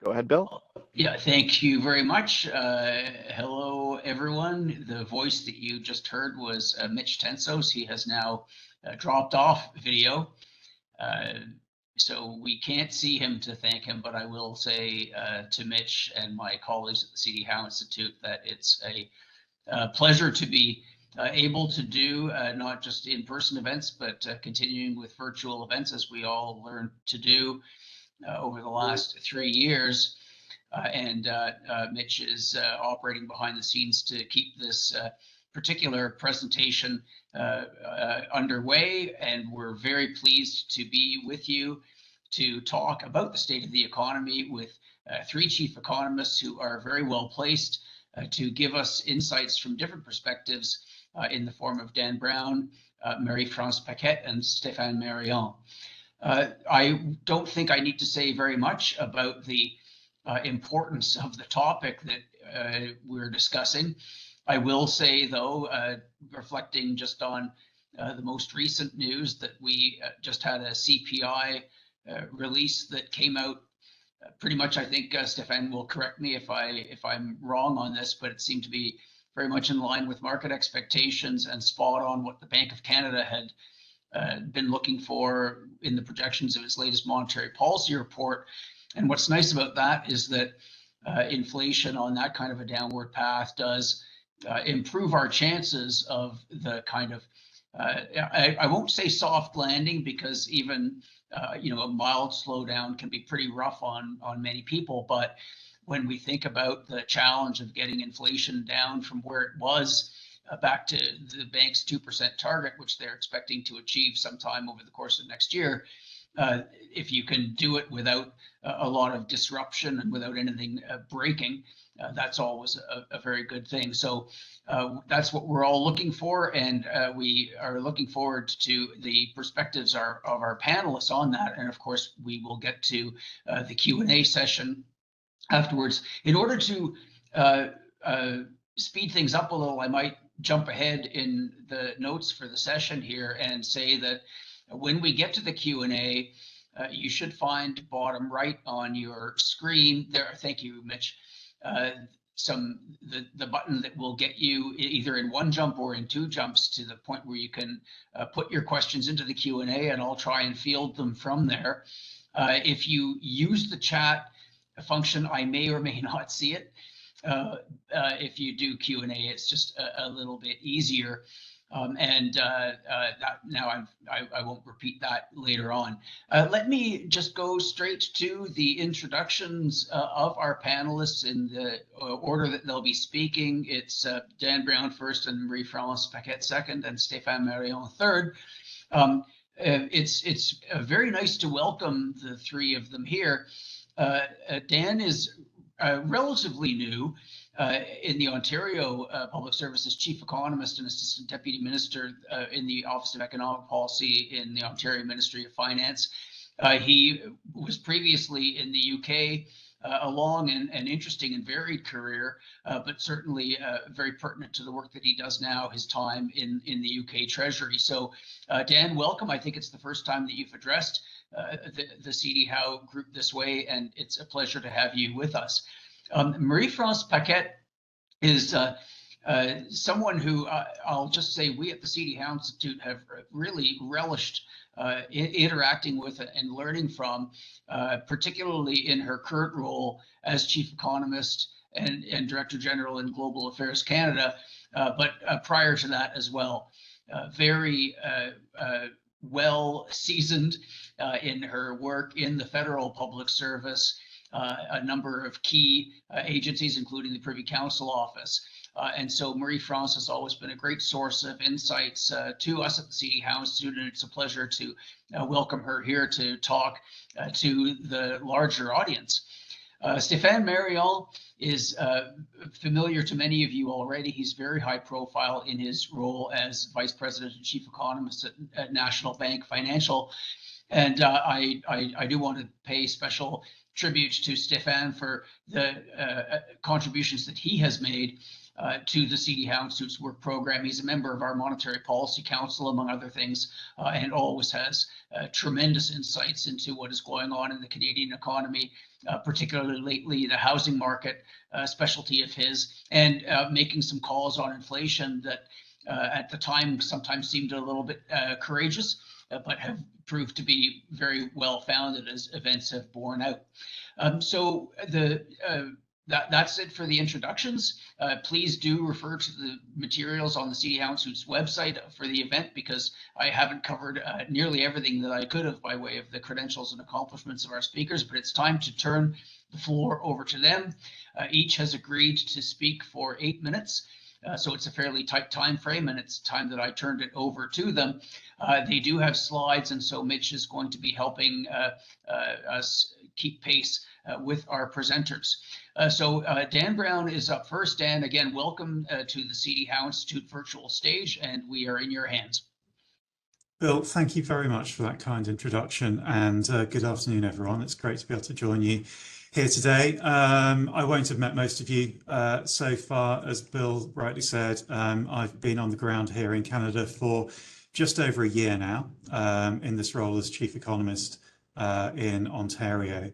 Go ahead, Bill. Yeah, thank you very much. Hello, everyone. The voice that you just heard was Mitch Tensos. He has now dropped off video, so we can't see him to thank him, but I will say to Mitch and my colleagues at the C.D. Howe Institute that it's a pleasure to be able to do not just in-person events, but continuing with virtual events as we all learned to do over the last 3 years. Mitch is operating behind the scenes to keep this particular presentation underway, and we're very pleased to be with you to talk about the state of the economy with three chief economists who are very well placed to give us insights from different perspectives in the form of Dan Brown, Marie-France Paquet, and Stéfane Marion. I don't think I need to say very much about the importance of the topic that we're discussing. I will say, though, reflecting just on the most recent news, that we just had a CPI release that came out pretty much. I think Stéfane will correct me if I'm wrong on this, but it seemed to be very much in line with market expectations and spot on what the Bank of Canada had been looking for in the projections of its latest monetary policy report. And what's nice about that is that inflation on that kind of a downward path does improve our chances of the kind of, I won't say soft landing, because even a mild slowdown can be pretty rough on many people. But when we think about the challenge of getting inflation down from where it was back to the bank's 2% target, which they're expecting to achieve sometime over the course of next year, if you can do it without a lot of disruption and without anything breaking, that's always a very good thing. So that's what we're all looking for, and we are looking forward to the perspectives of our panelists on that. And of course, we will get to the Q&A session afterwards. In order to speed things up a little, I might jump ahead in the notes for the session here and say that when we get to the Q&A, you should find bottom right on your screen there. Thank you, Mitch. The button that will get you either in one jump or in two jumps to the point where you can put your questions into the Q&A, and I'll try and field them from there. If you use the chat function, I may or may not see it. If you do Q&A, it's just a little bit easier. Now I won't repeat that later on. Let me just go straight to the introductions of our panelists in the order that they'll be speaking. It's Dan Brown first, and Marie-France Paquet second, and Stéfane Marion third. It's very nice to welcome the three of them here. Dan is relatively new in the Ontario Public Services Chief Economist and Assistant Deputy Minister in the Office of Economic Policy in the Ontario Ministry of Finance. He was previously in the UK, a long and interesting and varied career, but certainly very pertinent to the work that he does now, his time in the UK Treasury. So Dan, welcome. I think it's the first time that you've addressed the C.D. Howe group this way, and it's a pleasure to have you with us. Marie-France Paquet is someone who I'll just say we at the C.D. Howe Institute have really relished interacting with and learning from, particularly in her current role as Chief Economist and Director General in Global Affairs Canada, but prior to that as well. Very well seasoned in her work in the federal public service, a number of key agencies, including the Privy Council Office. And so Marie-France has always been a great source of insights to us at the C.D. Howe Institute, and it's a pleasure to welcome her here to talk to the larger audience. Stéfane Marion is familiar to many of you already. He's very high profile in his role as Vice President and Chief Economist at National Bank Financial. And I do want to pay special tribute to Stéfane for the contributions that he has made to the CD Houndstooth's work program. He's a member of our Monetary Policy Council, among other things, and always has tremendous insights into what is going on in the Canadian economy, particularly lately the housing market, specialty of his, and making some calls on inflation that at the time sometimes seemed a little bit courageous, but have proved to be very well founded as events have borne out. So that's it for the introductions. Please do refer to the materials on the CD Houndstooth's website for the event, because I haven't covered nearly everything that I could have by way of the credentials and accomplishments of our speakers, but it's time to turn the floor over to them. Each has agreed to speak for 8 minutes. So it's a fairly tight time frame, and it's time that I turned it over to them. They do have slides, and so Mitch is going to be helping us keep pace with our presenters. So Dan Brown is up first. Dan, again, welcome to the CD Houndstooth virtual stage, and we are in your hands. Bill, thank you very much for that kind introduction, and good afternoon, everyone. It's great to be able to join you here today. I won't have met most of you so far, as Bill rightly said. I've been on the ground here in Canada for just over a year now, in this role as Chief Economist in Ontario.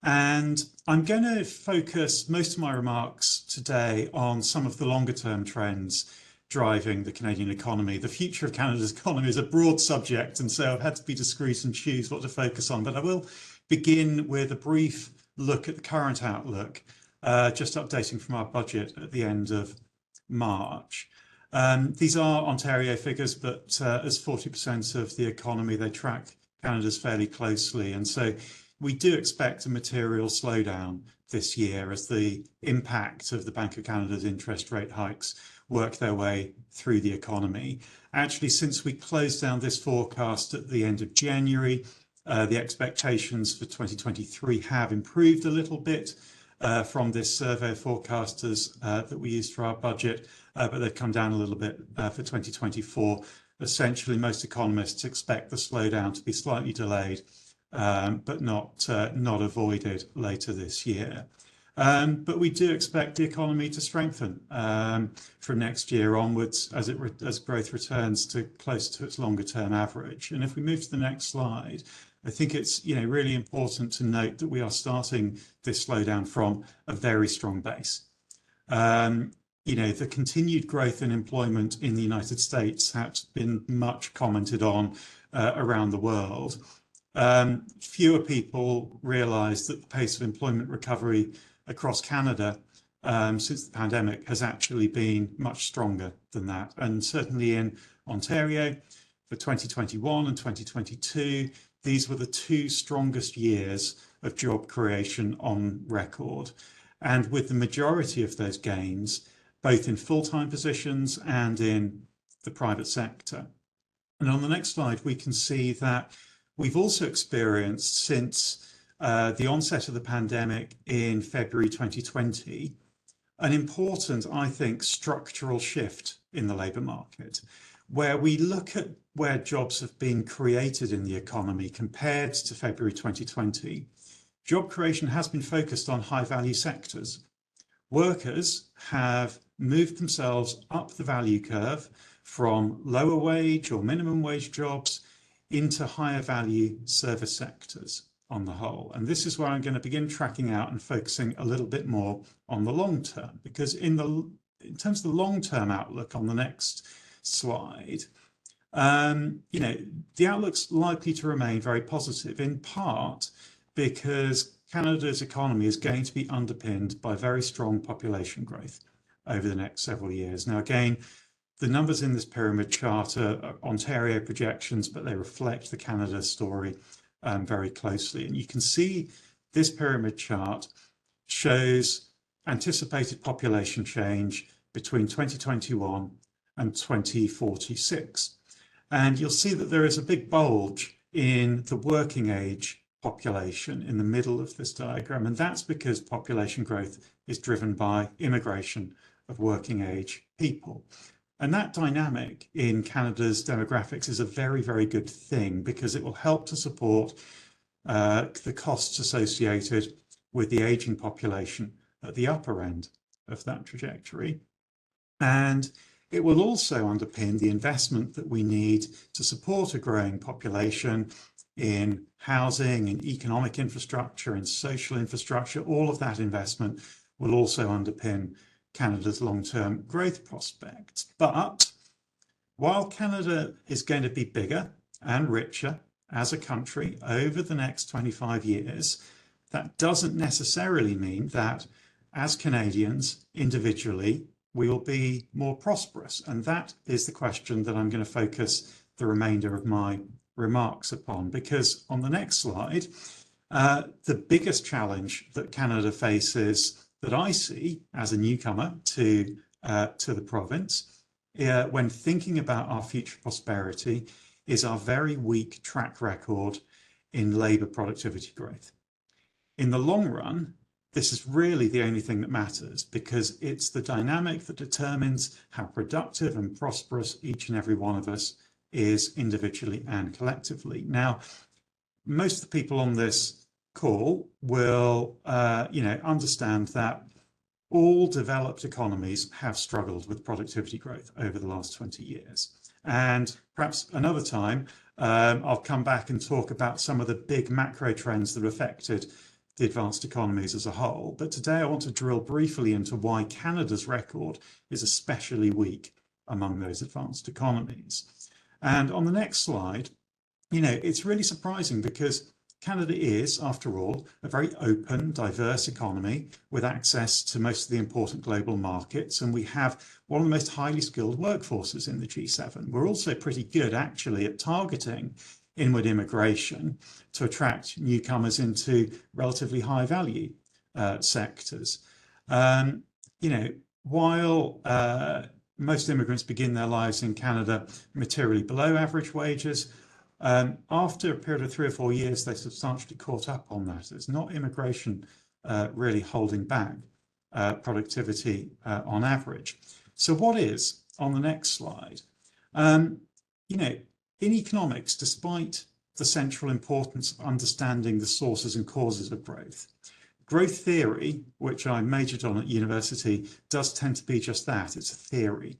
And I'm going to focus most of my remarks today on some of the longer term trends driving the Canadian economy. The future of Canada's economy is a broad subject, and so I've had to be discreet and choose what to focus on. But I will begin with a brief look at the current outlook, just updating from our budget at the end of March. These are Ontario figures, but as 40% of the economy, they track Canada's fairly closely. And so we do expect a material slowdown this year as the impact of the Bank of Canada's interest rate hikes work their way through the economy. Actually, since we closed down this forecast at the end of January, the expectations for 2023 have improved a little bit from this survey of forecasters that we used for our budget, but they've come down a little bit for 2024. Essentially, most economists expect the slowdown to be slightly delayed, but not avoided later this year. But we do expect the economy to strengthen from next year onwards as growth returns to close to its longer term average. And if we move to the next slide, I think it's really important to note that we are starting this slowdown from a very strong base. The continued growth in employment in the United States has been much commented on around the world. Fewer people realise that the pace of employment recovery across Canada since the pandemic has actually been much stronger than that. And certainly in Ontario for 2021 and 2022, these were the two strongest years of job creation on record. And with the majority of those gains, both in full-time positions and in the private sector. And on the next slide, we can see that we've also experienced since the onset of the pandemic in February 2020, an important, I think, structural shift in the labour market, where we look at where jobs have been created in the economy compared to February 2020. Job creation has been focused on high-value sectors. Workers have moved themselves up the value curve from lower wage or minimum wage jobs into higher value service sectors on the whole. And this is where I'm going to begin tracking out and focusing a little bit more on the long term, because in terms of the long term outlook on the next slide, the outlook's likely to remain very positive, in part because Canada's economy is going to be underpinned by very strong population growth over the next several years. Now, again, the numbers in this pyramid chart are Ontario projections, but they reflect the Canada story very closely. And you can see this pyramid chart shows anticipated population change between 2021 and 2046. And you'll see that there is a big bulge in the working age population in the middle of this diagram. And that's because population growth is driven by immigration of working age people. And that dynamic in Canada's demographics is a very, very good thing, because it will help to support the costs associated with the aging population at the upper end of that trajectory. And it will also underpin the investment that we need to support a growing population in housing, in economic infrastructure, in social infrastructure. All of that investment will also underpin Canada's long-term growth prospects. But while Canada is going to be bigger and richer as a country over the next 25 years, that doesn't necessarily mean that as Canadians individually, we will be more prosperous. And that is the question that I'm going to focus the remainder of my remarks upon, because on the next slide, the biggest challenge that Canada faces that I see as a newcomer to the province when thinking about our future prosperity is our very weak track record in labour productivity growth. In the long run, this is really the only thing that matters, because it's the dynamic that determines how productive and prosperous each and every one of us is individually and collectively. Now, most of the people on this call will, understand that all developed economies have struggled with productivity growth over the last 20 years. And perhaps another time, I'll come back and talk about some of the big macro trends that affected the advanced economies as a whole. But today I want to drill briefly into why Canada's record is especially weak among those advanced economies. And on the next slide, it's really surprising because Canada is, after all, a very open, diverse economy with access to most of the important global markets. And we have one of the most highly skilled workforces in the G7. We're also pretty good, actually, at targeting inward immigration to attract newcomers into relatively high value sectors. While most immigrants begin their lives in Canada materially below average wages, after a period of 3 or 4 years, they substantially caught up on that. It's not immigration really holding back productivity on average. So what is on the next slide? In economics, despite the central importance of understanding the sources and causes of growth, growth theory, which I majored on at university, does tend to be just that. It's a theory.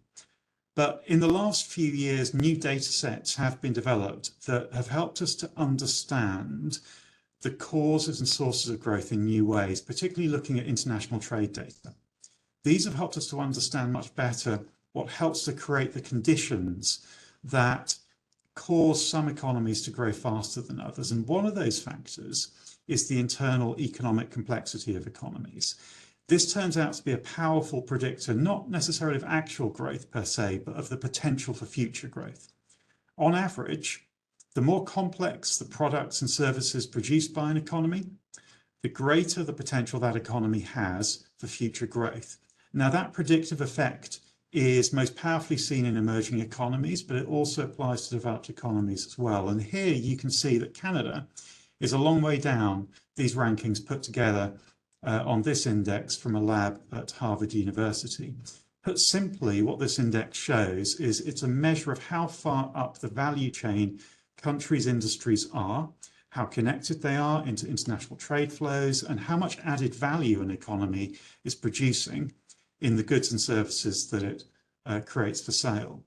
But in the last few years, new data sets have been developed that have helped us to understand the causes and sources of growth in new ways, particularly looking at international trade data. These have helped us to understand much better what helps to create the conditions that cause some economies to grow faster than others. And one of those factors is the internal economic complexity of economies. This turns out to be a powerful predictor, not necessarily of actual growth per se, but of the potential for future growth. On average, the more complex the products and services produced by an economy, the greater the potential that economy has for future growth. Now, that predictive effect is most powerfully seen in emerging economies, but it also applies to developed economies as well. And here you can see that Canada is a long way down these rankings put together on this index from a lab at Harvard University. Put simply, what this index shows is it's a measure of how far up the value chain countries' industries are, how connected they are into international trade flows, and how much added value an economy is producing in the goods and services that it creates for sale.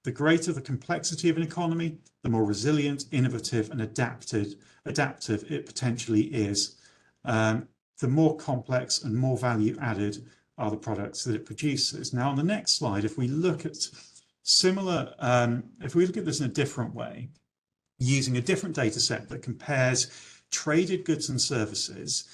The greater the complexity of an economy, the more resilient, innovative, and adaptive it potentially is. The more complex and more value added are the products that it produces. Now, on the next slide, if we look at this in a different way, using a different data set that compares traded goods and services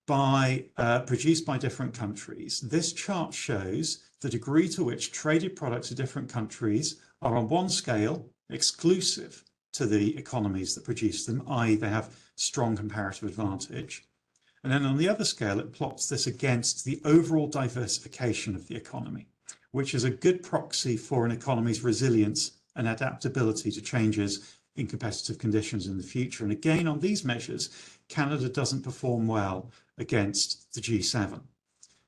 produced by different countries, this chart shows the degree to which traded products of different countries are on one scale exclusive to the economies that produce them, i.e. they have strong comparative advantage. And then on the other scale, it plots this against the overall diversification of the economy, which is a good proxy for an economy's resilience and adaptability to changes in competitive conditions in the future. And again, on these measures, Canada doesn't perform well against the G7.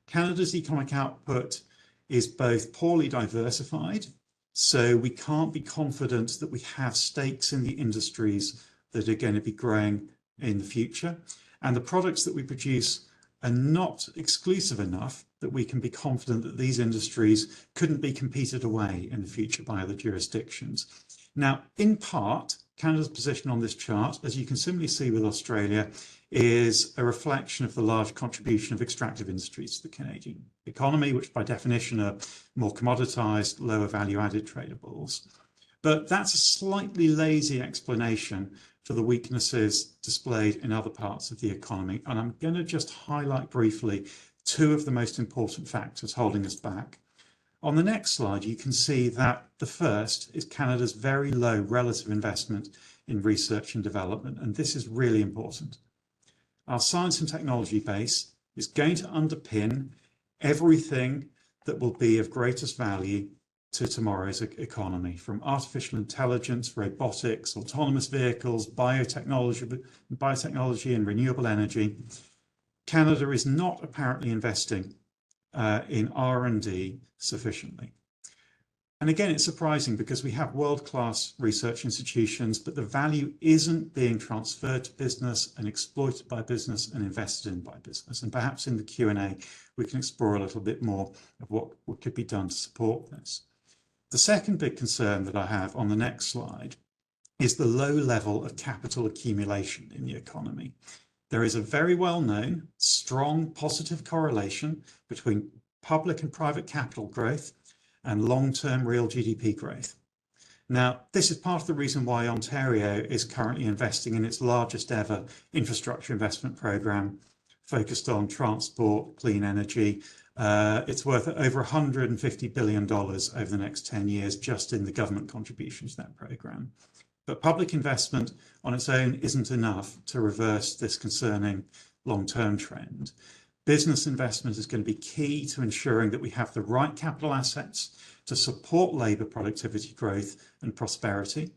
Canada's economic output is both poorly diversified, so we can't be confident that we have stakes in the industries that are going to be growing in the future. And the products that we produce are not exclusive enough that we can be confident that these industries couldn't be competed away in the future by other jurisdictions. Now, in part, Canada's position on this chart, as you can similarly see with Australia, is a reflection of the large contribution of extractive industries to the Canadian economy, which by definition are more commoditized, lower value-added tradables. But that's a slightly lazy explanation for the weaknesses displayed in other parts of the economy. And I'm going to just highlight briefly two of the most important factors holding us back. On the next slide, you can see that the first is Canada's very low relative investment in research and development, and this is really important. Our science and technology base is going to underpin everything that will be of greatest value to tomorrow's economy, from artificial intelligence, robotics, autonomous vehicles, biotechnology and renewable energy. Canada is not apparently investing in R&D sufficiently. And again, it's surprising because we have world-class research institutions, but the value isn't being transferred to business and exploited by business and invested in by business. And perhaps in the Q&A, we can explore a little bit more of what could be done to support this. The second big concern that I have on the next slide is the low level of capital accumulation in the economy. There is a very well-known, strong, positive correlation between public and private capital growth and long-term real GDP growth. Now, this is part of the reason why Ontario is currently investing in its largest ever infrastructure investment program focused on transport, clean energy. It's worth over $150 billion over the next 10 years just in the government contributions to that program. But public investment on its own isn't enough to reverse this concerning long-term trend. Business investment is going to be key to ensuring that we have the right capital assets to support labour productivity growth and prosperity.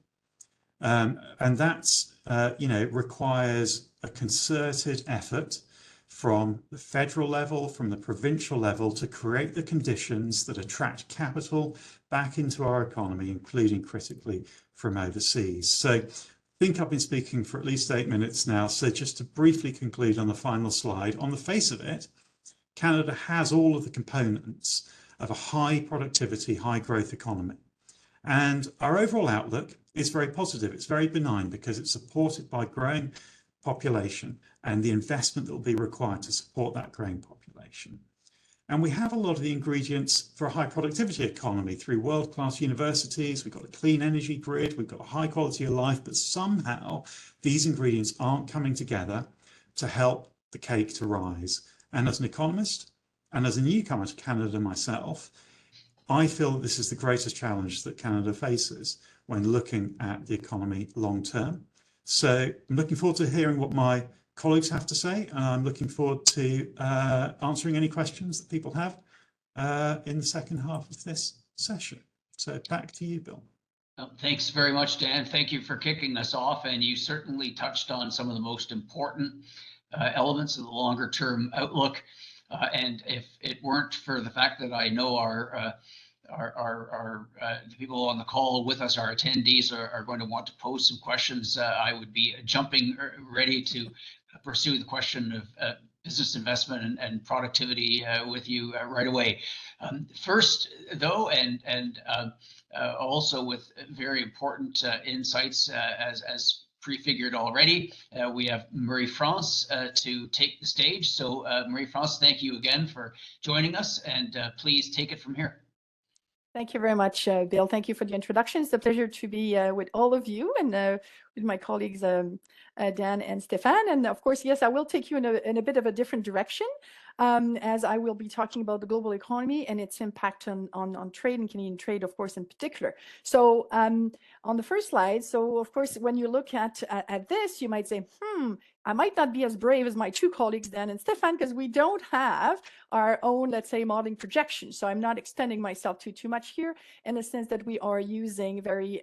And that's, requires a concerted effort from the federal level, from the provincial level, to create the conditions that attract capital back into our economy, including critically from overseas. So I think I've been speaking for at least 8 minutes now. So just to briefly conclude on the final slide, on the face of it, Canada has all of the components of a high productivity, high growth economy. And our overall outlook is very positive. It's very benign because it's supported by growing population and the investment that will be required to support that growing population. And we have a lot of the ingredients for a high productivity economy through world-class universities. We've got a clean energy grid, we've got a high quality of life, but somehow these ingredients aren't coming together to help the cake to rise. And as an economist and as a newcomer to Canada myself, I feel that this is the greatest challenge that Canada faces when looking at the economy long term. So I'm looking forward to hearing what my colleagues have to say, and I'm looking forward to answering any questions that people have in the second half of this session. So back to you, Bill. Well, thanks very much, Dan. Thank you for kicking us off, and you certainly touched on some of the most important elements of the longer term outlook. And if it weren't for the fact that I know the people on the call with us, our attendees, are going to want to pose some questions, I would be jumping ready to pursue the question of business investment and productivity with you right away. First, though, and also with very important insights as prefigured already, we have Marie-France to take the stage. So Marie-France, thank you again for joining us, and please take it from here. Thank you very much, Bill. Thank you for the introduction. It's a pleasure to be with all of you and with my colleagues, Dan and Stéfane. And of course, yes, I will take you in a bit of a different direction, as I will be talking about the global economy and its impact on trade and Canadian trade, of course, in particular. So on the first slide, so of course, when you look at this, you might say, I might not be as brave as my two colleagues, Dan and Stéfane, because we don't have our own, let's say, modeling projections. So I'm not extending myself too much here in the sense that we are using very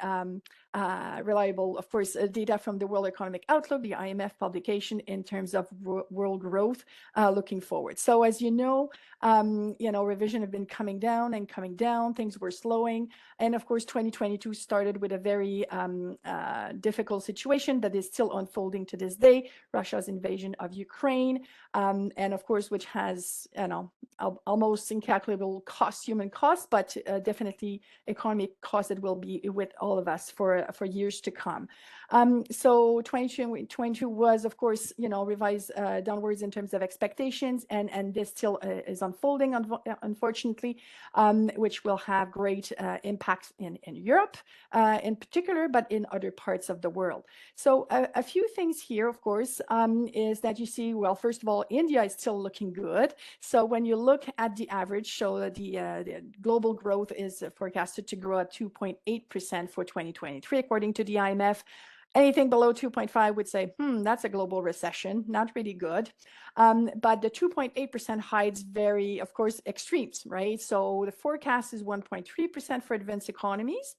reliable, of course, data from the World Economic Outlook, the IMF publication in terms of world growth looking forward. So as you know, revision have been coming down and coming down. Things were slowing. And of course, 2022 started with a very difficult situation that is still unfolding to this day, Russia's invasion of Ukraine, and of course, which has, almost incalculable costs, human costs, but definitely economic costs that will be with all of us for years to come. So 2022 was, of course, revised downwards in terms of expectations, and this still is unfolding, unfortunately, which will have great impacts in Europe in particular, but in other parts of the world. So a few things here, of course, is that you see, well, first of all, India is still looking good. So when you look at the average, so the global growth is forecasted to grow at 2.8% for 2023, according to the IMF. Anything below 2.5 would say, that's a global recession, not really good. But the 2.8% hides very, of course, extremes, right? So the forecast is 1.3% for advanced economies,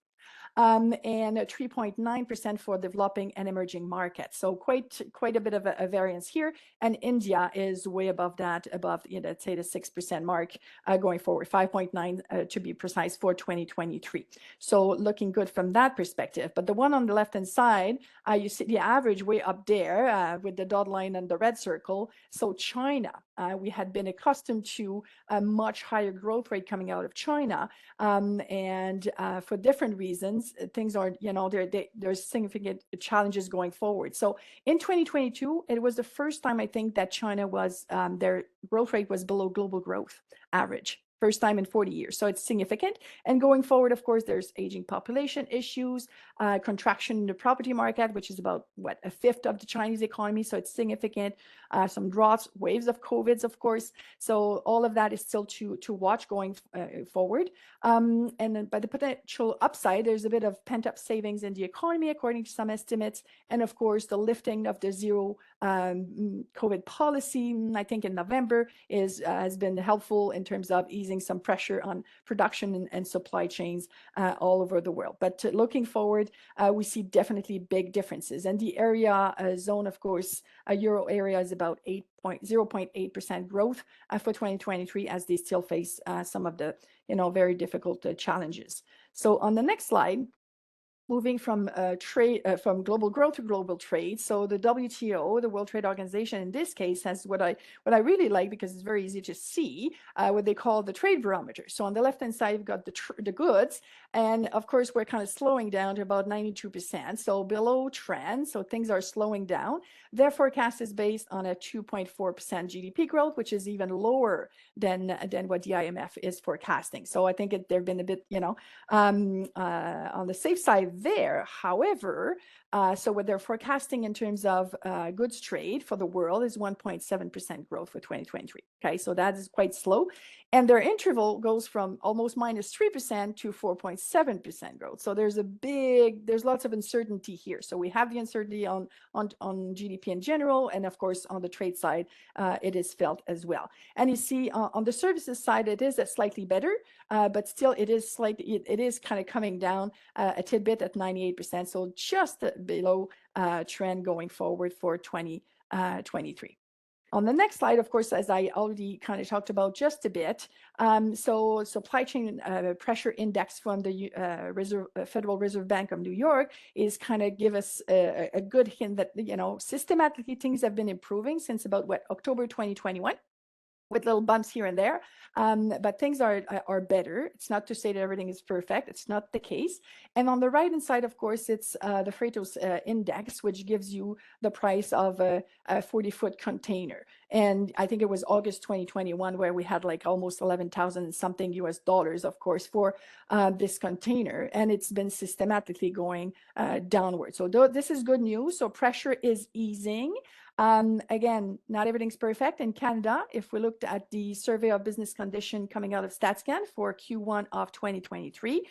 and 3.9% for developing and emerging markets. So quite a bit of a variance here. And India is way above that, above, let's say the 6% mark going forward, 5.9 to be precise for 2023. So looking good from that perspective. But the one on the left-hand side, you see the average way up there with the dotted line and the red circle. So China, we had been accustomed to a much higher growth rate coming out of China. And for different reasons, things are, there's significant challenges going forward. So in 2022, it was the first time I think that China was, their growth rate was below global growth average. First time in 40 years. So it's significant. And going forward, of course, there's aging population issues, contraction in the property market, which is about, a fifth of the Chinese economy. So it's significant. Some droughts, waves of COVIDs, of course. So all of that is still to watch going forward. And then by the potential upside, there's a bit of pent-up savings in the economy, according to some estimates. And of course, the lifting of the zero COVID policy, I think in November, has been helpful in terms of easing some pressure on production and supply chains all over the world. But looking forward, we see definitely big differences. And the area zone, of course, Euro area is about 0.8% growth for 2023, as they still face some of the very difficult challenges. So on the next slide, moving from trade, from global growth to global trade. So the WTO, the World Trade Organization, in this case, has what I really like, because it's very easy to see, what they call the trade barometer. So on the left-hand side, you've got the goods, and of course, we're kind of slowing down to about 92%, so below trend. So things are slowing down. Their forecast is based on a 2.4% GDP growth, which is even lower than what the IMF is forecasting. So I think they've been a bit, on the safe side there. However, so what they're forecasting in terms of goods trade for the world is 1.7% growth for 2023. Okay, so that is quite slow. And their interval goes from almost -3% to 4.7% growth. So there's lots of uncertainty here. So we have the uncertainty on GDP in general, and of course on the trade side, it is felt as well. And you see on the services side, it is slightly better, but still it is kind of coming down a tidbit at 98%. So just below trend going forward for 2023. On the next slide, of course, as I already kind of talked about just a bit, so supply chain pressure index from the Federal Reserve Bank of New York is kind of give us a good hint that, systematically things have been improving since about October 2021. With little bumps here and there, but things are better. It's not to say that everything is perfect. It's not the case. And on the right-hand side, of course, it's the Freightos index, which gives you the price of a 40-foot container. And I think it was August 2021 where we had like almost 11,000 something US dollars, of course, for this container. And it's been systematically going downward. So this is good news. So pressure is easing. Again, not everything's perfect. In Canada, if we looked at the survey of business condition coming out of StatsCan for Q1 of 2023,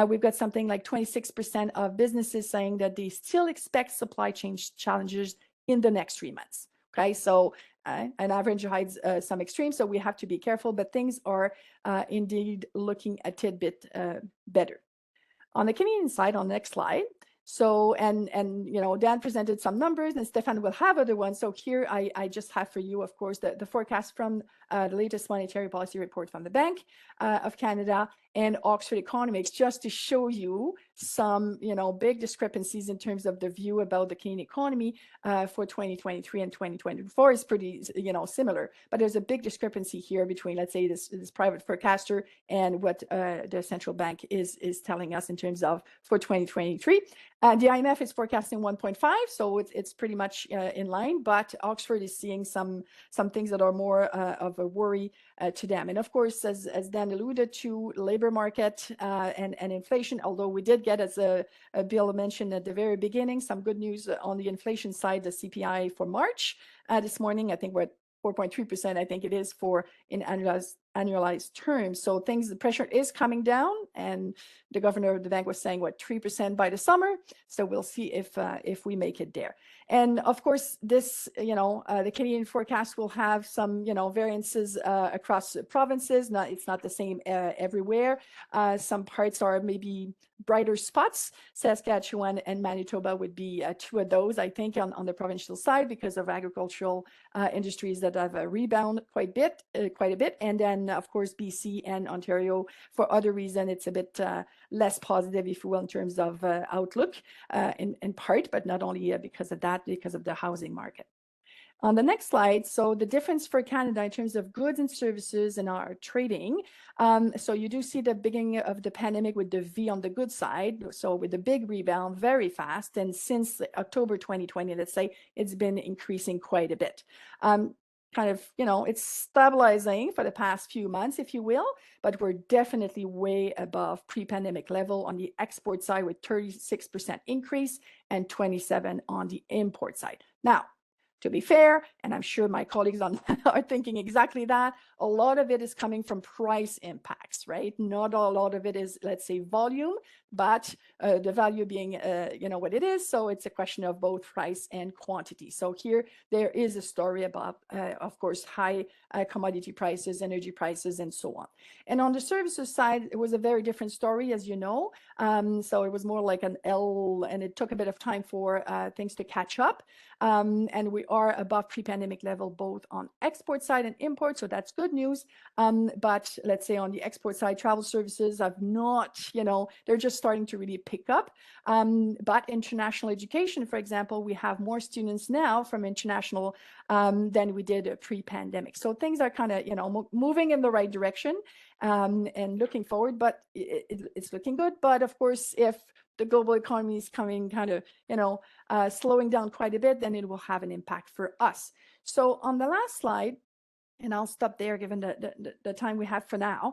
we've got something like 26% of businesses saying that they still expect supply chain challenges in the next 3 months. Okay, so an average hides some extremes, so we have to be careful, but things are indeed looking a tidbit better. On the Canadian side, on the next slide, So, and Dan presented some numbers, and Stéfane will have other ones. So here I just have for you, of course, the forecast from the latest monetary policy report from the Bank of Canada and Oxford Economics, just to show you some, big discrepancies in terms of the view about the Canadian economy for 2023 and 2024 is pretty, similar. But there's a big discrepancy here between, let's say, this private forecaster and what the central bank is telling us in terms of for 2023. The IMF is forecasting 1.5, so it's pretty much in line. But Oxford is seeing some things that are more of a worry to them. And of course, as Dan alluded to, labor market and inflation, although we did get, as Bill mentioned at the very beginning, some good news on the inflation side, the CPI for March this morning. I think we're at 4.3%, I think it is, for in annualized terms. So the pressure is coming down, and the governor of the bank was saying 3% by the summer. So we'll see if we make it there. And of course, this, the Canadian forecast will have some, variances across provinces. It's not the same everywhere. Some parts are maybe brighter spots. Saskatchewan and Manitoba would be two of those, I think, on the provincial side, because of agricultural industries that have a rebound quite a bit. And then, of course, BC and Ontario, for other reason, it's a bit less positive, if you will, in terms of outlook, in part, but not only because of that, because of the housing market. On the next slide, so the difference for Canada in terms of goods and services and our trading. So you do see the beginning of the pandemic with the V on the good side. So with the big rebound very fast. And since October 2020, let's say, it's been increasing quite a bit. It's stabilizing for the past few months, if you will, but we're definitely way above pre-pandemic level on the export side with 36% increase and 27% on the import side. Now, to be fair, and I'm sure my colleagues are thinking exactly that, a lot of it is coming from price impacts, right? Not a lot of it is, let's say, volume, but the value being, what it is. So it's a question of both price and quantity. So here, there is a story about, of course, high commodity prices, energy prices, and so on. And on the services side, it was a very different story, as you know. So it was more like an L, and it took a bit of time for things to catch up. And we are above pre-pandemic level, both on export side and import. So that's good news. But let's say on the export side, travel services have not, they're just starting to really pick up. But international education, for example, we have more students now from international than we did pre-pandemic. So things are kind of, moving in the right direction and looking forward, but it's looking good. But of course, if the global economy is coming kind of, slowing down quite a bit, then it will have an impact for us. So on the last slide, and I'll stop there given the time we have for now,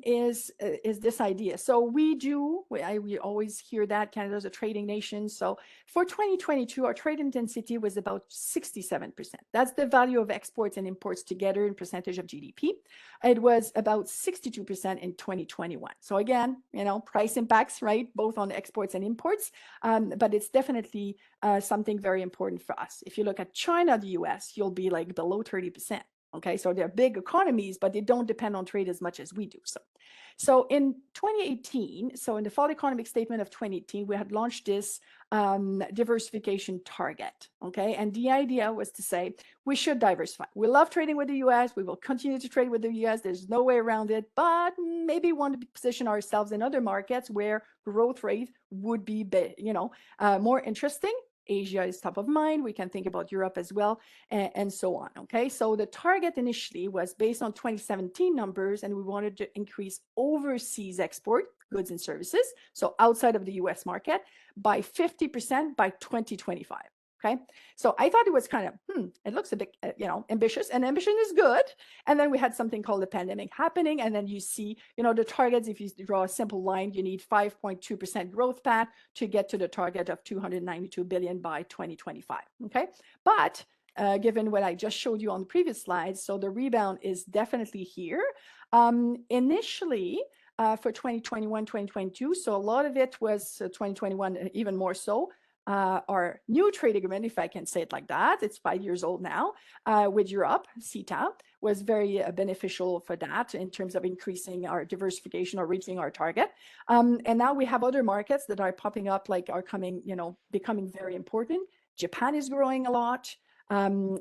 is this idea. So we always hear that Canada's a trading nation. So for 2022, our trade intensity was about 67%. That's the value of exports and imports together in percentage of GDP. It was about 62% in 2021. So again, price impacts, right, both on exports and imports, but it's definitely something very important for us. If you look at China, the US, you'll be like below 30%. Okay, so they're big economies, but they don't depend on trade as much as we do. So in 2018, so in the fall economic statement of 2018, we had launched this diversification target. Okay, and the idea was to say we should diversify. We love trading with the US. We will continue to trade with the US. There's no way around it, but maybe want to position ourselves in other markets where growth rate would be, more interesting. Asia is top of mind. We can think about Europe as well, and so on. Okay, so the target initially was based on 2017 numbers, and we wanted to increase overseas export goods and services, so outside of the US market, by 50% by 2025. Okay, so I thought it was kind of, it looks a bit, ambitious, and ambition is good. And then we had something called the pandemic happening. And then you see, the targets, if you draw a simple line, you need 5.2% growth path to get to the target of 292 billion by 2025. Okay, but given what I just showed you on the previous slides, so the rebound is definitely here. Initially, for 2021, 2022, so a lot of it was 2021, even more so, our new trade agreement, if I can say it like that, it's 5 years old now, with Europe, CETA, was very beneficial for that in terms of increasing our diversification or reaching our target. And now we have other markets that are popping up, like are coming, becoming very important. Japan is growing a lot.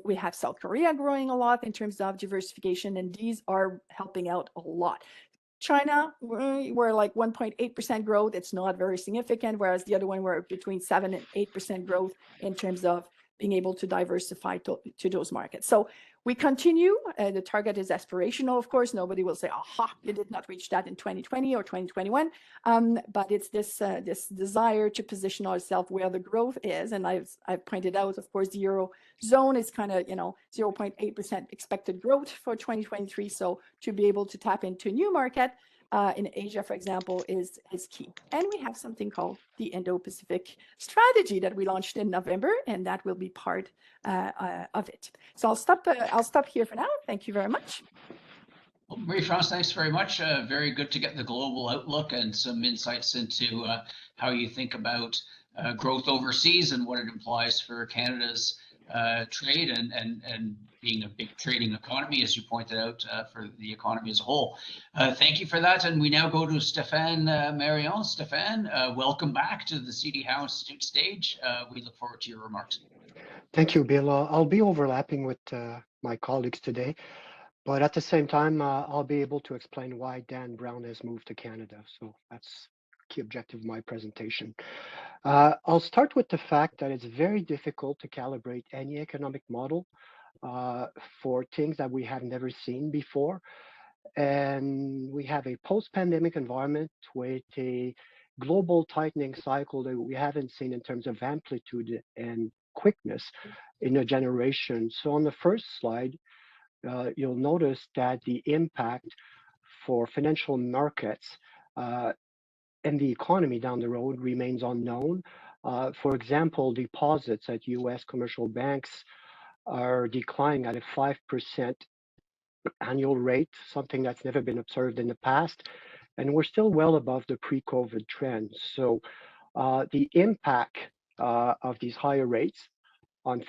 We have South Korea growing a lot in terms of diversification, and these are helping out a lot. China, we're like 1.8% growth. It's not very significant, whereas the other one were between 7 and 8% growth in terms of being able to diversify to those markets. So we continue. The target is aspirational, of course. Nobody will say, aha, you did not reach that in 2020 or 2021. But it's this desire to position ourselves where the growth is. And I've pointed out, of course, the Eurozone is kind of, 0.8% expected growth for 2023. So to be able to tap into a new market in Asia, for example, is key. And we have something called the Indo-Pacific strategy that we launched in November, and that will be part of it. So I'll stop here for now. Thank you very much. Well, Marie-France, thanks very much. Very good to get the global outlook and some insights into how you think about growth overseas and what it implies for Canada's trade and being a big trading economy, as you pointed out, for the economy as a whole. Thank you for that. And we now go to Stéfane Marion. Stéfane, welcome back to the CD Howe Institute stage. We look forward to your remarks. Thank you, Bill. I'll be overlapping with my colleagues today, but at the same time, I'll be able to explain why Dan Brown has moved to Canada. So that's key objective of my presentation. I'll start with the fact that it's very difficult to calibrate any economic model for things that we have never seen before. And we have a post-pandemic environment with a global tightening cycle that we haven't seen in terms of amplitude and quickness in a generation. So on the first slide, you'll notice that the impact for financial markets and the economy down the road remains unknown. For example, deposits at US commercial banks are declining at a 5% annual rate, something that's never been observed in the past. And we're still well above the pre-COVID trend. So the impact of these higher rates on the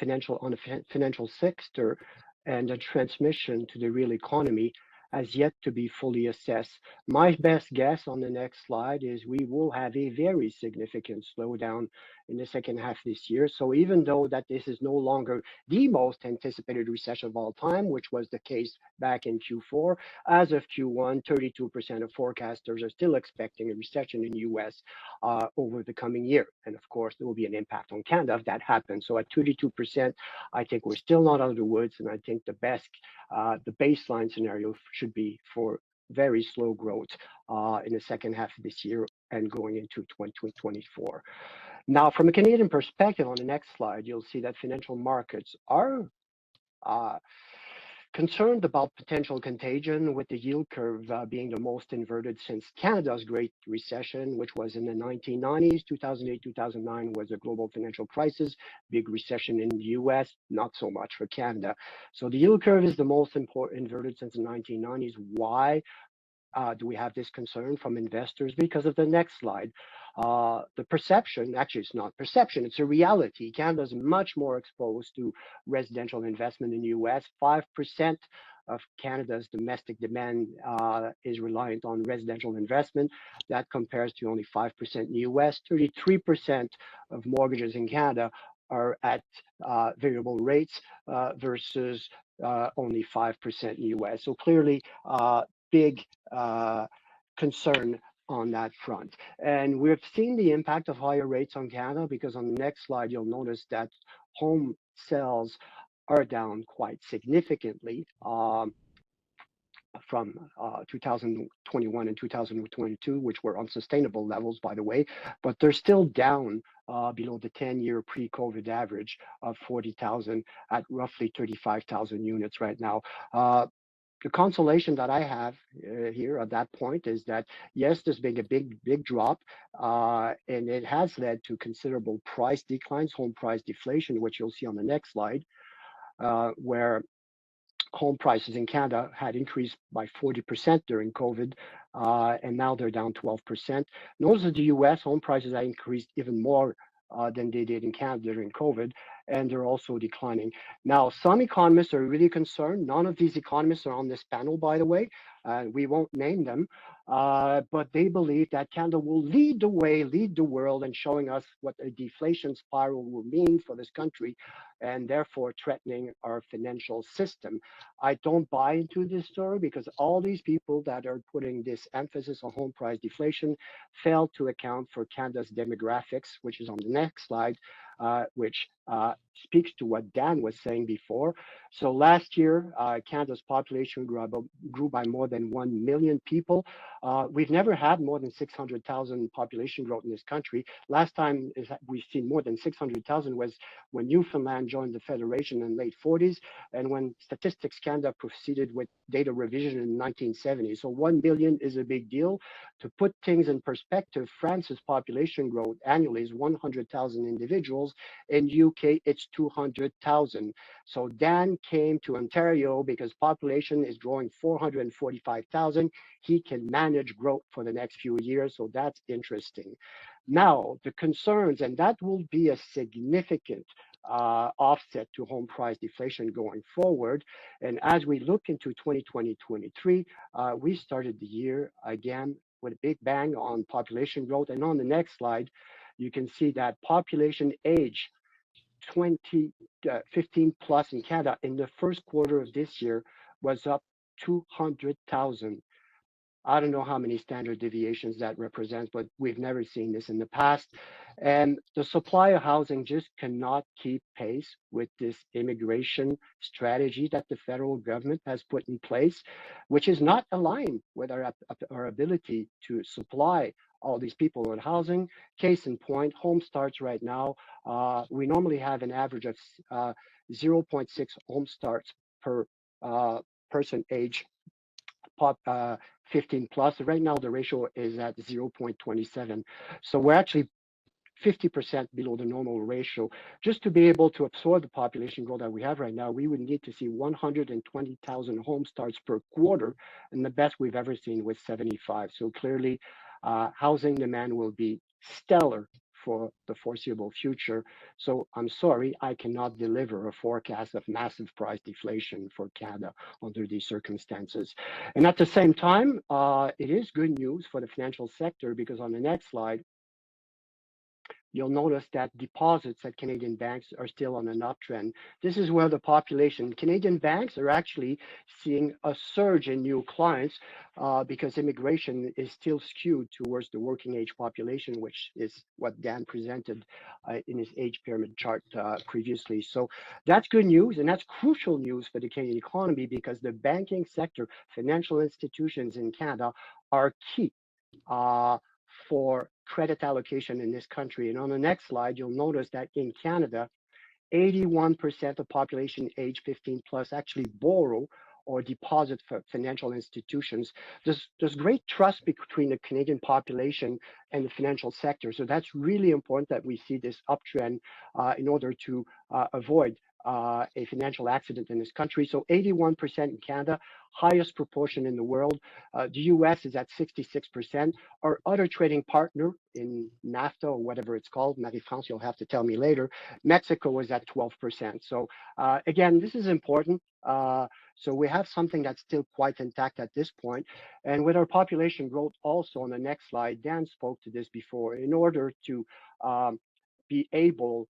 financial sector and the transmission to the real economy has yet to be fully assessed. My best guess on the next slide is we will have a very significant slowdown in the second half this year. So even though that this is no longer the most anticipated recession of all time, which was the case back in Q4, as of Q1, 32% of forecasters are still expecting a recession in the US over the coming year. And of course, there will be an impact on Canada if that happens. So at 32%, I think we're still not out of the woods. And I think the baseline scenario should be for very slow growth in the second half of this year and going into 2024. Now, from a Canadian perspective, on the next slide, you'll see that financial markets are concerned about potential contagion, with the yield curve being the most inverted since Canada's Great Recession, which was in the 1990s. 2008, 2009 was a global financial crisis, big recession in the US, not so much for Canada. So the yield curve is the most inverted since the 1990s. Why do we have this concern from investors? Because of the next slide. The perception, actually it's not perception, it's a reality. Canada is much more exposed to residential investment in the US. 5% of Canada's domestic demand is reliant on residential investment. That compares to only 5% in the US. 33% of mortgages in Canada are at variable rates versus only 5% in the US. So clearly, big concern on that front. And we've seen the impact of higher rates on Canada because on the next slide, you'll notice that home sales are down quite significantly from 2021 and 2022, which were unsustainable levels, by the way, but they're still down below the 10-year pre-COVID average of 40,000 at roughly 35,000 units right now. The consolation that I have here at that point is that, yes, there's been a big drop, and it has led to considerable price declines, home price deflation, which you'll see on the next slide, where home prices in Canada had increased by 40% during COVID, and now they're down 12%. Notice that the US home prices have increased even more than they did in Canada during COVID, and they're also declining. Now, some economists are really concerned. None of these economists are on this panel, by the way. We won't name them, but they believe that Canada will lead the way, lead the world, and showing us what a deflation spiral will mean for this country, and therefore threatening our financial system. I don't buy into this story because all these people that are putting this emphasis on home price deflation fail to account for Canada's demographics, which is on the next slide, which speaks to what Dan was saying before. So last year, Canada's population grew by more than 1 million people. We've never had more than 600,000 population growth in this country. Last time we've seen more than 600,000 was when Newfoundland joined the Federation in the late 40s, and when Statistics Canada proceeded with data revision in 1970. So 1 million is a big deal. To put things in perspective, France's population growth annually is 100,000 individuals. In UK, it's 200,000. So Dan came to Ontario because population is growing 445,000. He can manage growth for the next few years, so that's interesting. Now, the concerns, and that will be a significant offset to home price deflation going forward. And as we look into 2020-23, we started the year again with a big bang on population growth. And on the next slide, you can see that population age 15 plus in Canada in the first quarter of this year was up 200,000. I don't know how many standard deviations that represents, but we've never seen this in the past. And the supply of housing just cannot keep pace with this immigration strategy that the federal government has put in place, which is not aligned with our ability to supply all these people with housing. Case in point, home starts right now. We normally have an average of 0.6 home starts per person age 15 plus. Right now, the ratio is at 0.27. So we're actually 50% below the normal ratio. Just to be able to absorb the population growth that we have right now, we would need to see 120,000 home starts per quarter, and the best we've ever seen was 75. So clearly, housing demand will be stellar for the foreseeable future. So I'm sorry, I cannot deliver a forecast of massive price deflation for Canada under these circumstances. And at the same time, it is good news for the financial sector because on the next slide, you'll notice that deposits at Canadian banks are still on an uptrend. This is where the population, Canadian banks are actually seeing a surge in new clients because immigration is still skewed towards the working age population, which is what Dan presented in his age pyramid chart previously. So that's good news, and that's crucial news for the Canadian economy because the banking sector, financial institutions in Canada are key for credit allocation in this country. And on the next slide, you'll notice that in Canada, 81% of population age 15 plus actually borrow or deposit for financial institutions. There's great trust between the Canadian population and the financial sector. So that's really important that we see this uptrend in order to avoid a financial accident in this country. So 81% in Canada, highest proportion in the world. The US is at 66%. Our other trading partner in NAFTA or whatever it's called, Marie-France, you'll have to tell me later, Mexico is at 12%. So again, this is important. So we have something that's still quite intact at this point. And with our population growth also on the next slide, Dan spoke to this before, in order to be able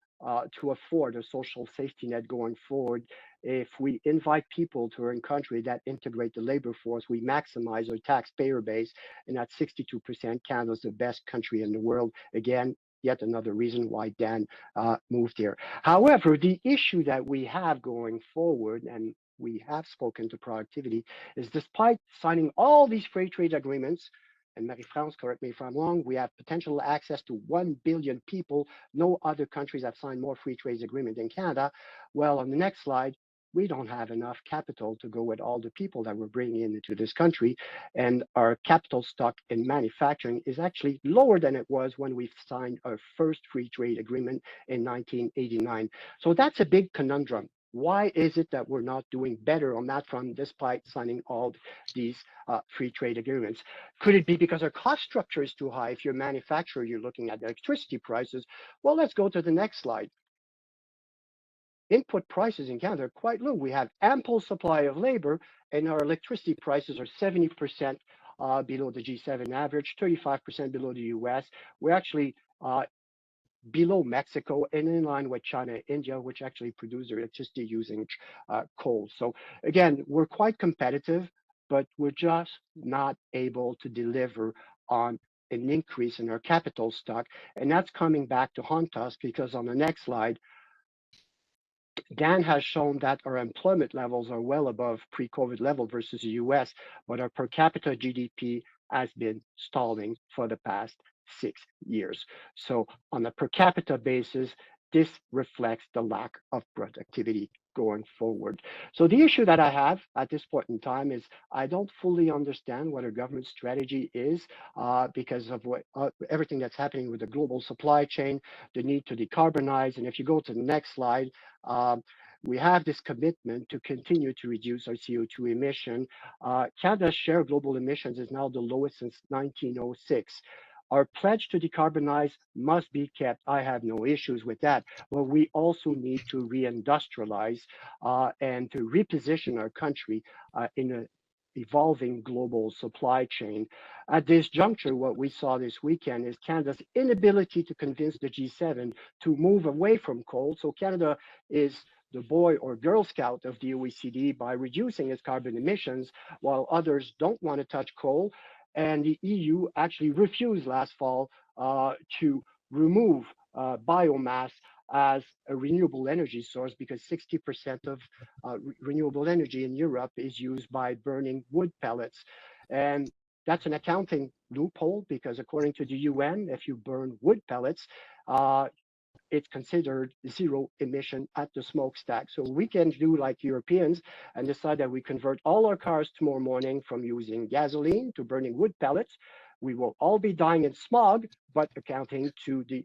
to afford a social safety net going forward. If we invite people to our country that integrate the labor force, we maximize our taxpayer base, and at 62%, Canada's the best country in the world. Again, yet another reason why Dan moved here. However, the issue that we have going forward, and we have spoken to productivity, is despite signing all these free trade agreements, and Marie-France, correct me if I'm wrong, we have potential access to 1 billion people. No other countries have signed more free trade agreement than Canada. Well, on the next slide, we don't have enough capital to go with all the people that we're bringing into this country. And our capital stock in manufacturing is actually lower than it was when we signed our first free trade agreement in 1989. So that's a big conundrum. Why is it that we're not doing better on that front despite signing all these free trade agreements? Could it be because our cost structure is too high? If you're a manufacturer, you're looking at electricity prices. Well, let's go to the next slide. Input prices in Canada are quite low. We have ample supply of labor, and our electricity prices are 70% below the G7 average, 35% below the US. We're actually below Mexico and in line with China and India, which actually produce their electricity using coal. So again, we're quite competitive, but we're just not able to deliver on an increase in our capital stock. And that's coming back to haunt us, because on the next slide, Dan has shown that our employment levels are well above pre-COVID level versus the US, but our per capita GDP has been stalling for the past 6 years. So on a per capita basis, this reflects the lack of productivity going forward. So the issue that I have at this point in time is I don't fully understand what our government strategy is because of everything that's happening with the global supply chain, the need to decarbonize. And if you go to the next slide, we have this commitment to continue to reduce our CO2 emission. Canada's share of global emissions is now the lowest since 1906. Our pledge to decarbonize must be kept. I have no issues with that, but we also need to reindustrialize and to reposition our country in an evolving global supply chain. At this juncture, what we saw this weekend is Canada's inability to convince the G7 to move away from coal. So Canada is the boy or girl scout of the OECD by reducing its carbon emissions, while others don't want to touch coal. And the EU actually refused last fall to remove biomass as a renewable energy source, because 60% of renewable energy in Europe is used by burning wood pellets. And that's an accounting loophole, because according to the UN, if you burn wood pellets, it's considered zero emission at the smokestack. So we can do like Europeans and decide that we convert all our cars tomorrow morning from using gasoline to burning wood pellets. We will all be dying in smog, but according to the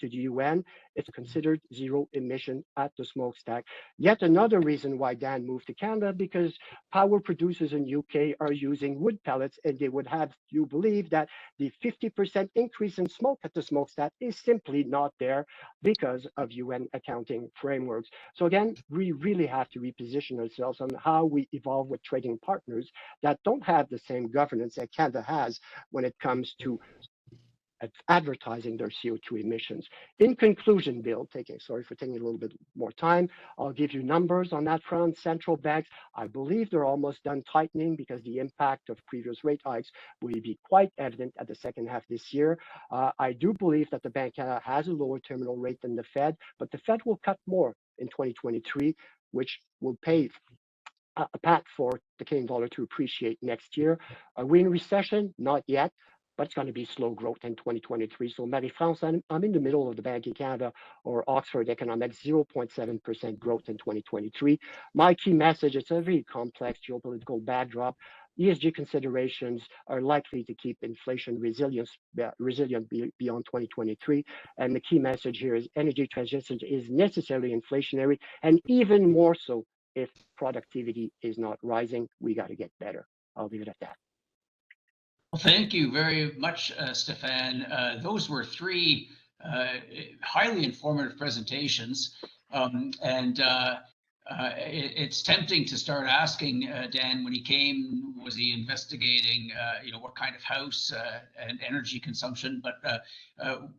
UN, it's considered zero emission at the smokestack. Yet another reason why Dan moved to Canada, because power producers in UK are using wood pellets, and they would have you believe that the 50% increase in smoke at the smokestack is simply not there because of UN accounting frameworks. So again, we really have to reposition ourselves on how we evolve with trading partners that don't have the same governance that Canada has when it comes to advertising their CO2 emissions. In conclusion, Bill, sorry for taking a little bit more time, I'll give you numbers on that front. Central banks, I believe they're almost done tightening, because the impact of previous rate hikes will be quite evident at the second half this year. I do believe that the Bank of Canada has a lower terminal rate than the Fed, but the Fed will cut more in 2023, which will pave a path for the Canadian dollar to appreciate next year. Are we in recession? Not yet, but it's going to be slow growth in 2023. So Marie-France, I'm in the middle of the Bank of Canada or Oxford Economics, 0.7% growth in 2023. My key message, it's a very complex geopolitical backdrop. ESG considerations are likely to keep inflation resilient beyond 2023. And the key message here is energy transition is necessarily inflationary, and even more so if productivity is not rising. We got to get better. I'll leave it at that. Well, thank you very much, Stéfane. Those were three highly informative presentations. It's tempting to start asking Dan, when he came, was he investigating, what kind of house and energy consumption? But